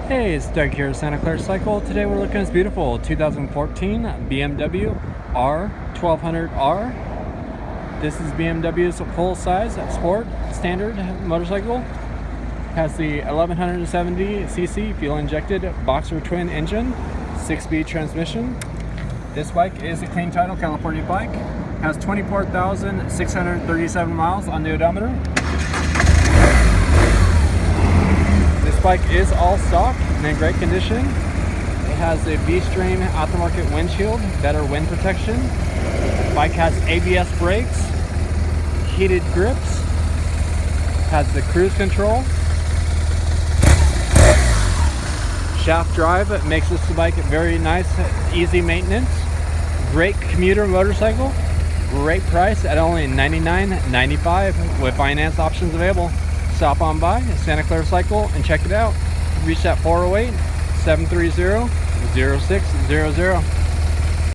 Hey, it's Doug here at Santa Clara Cycle. Today we're looking at this beautiful 2014 BMW R1200R. This is BMW's full-size sport standard motorcycle. Has the 1170cc fuel-injected boxer twin engine, 6-speed transmission. This bike is a clean title California bike. Has 24,637 miles on the odometer. This bike is all stock and in great condition. It has a V-string aftermarket windshield, better wind protection. The bike has ABS brakes, heated grips, has the cruise control. Shaft drive makes this bike very nice, easy maintenance. Great commuter motorcycle. Great price at only $99.95 with finance options available. Stop on by Santa Clara Cycle and check it out. Reach that 408-730-0600.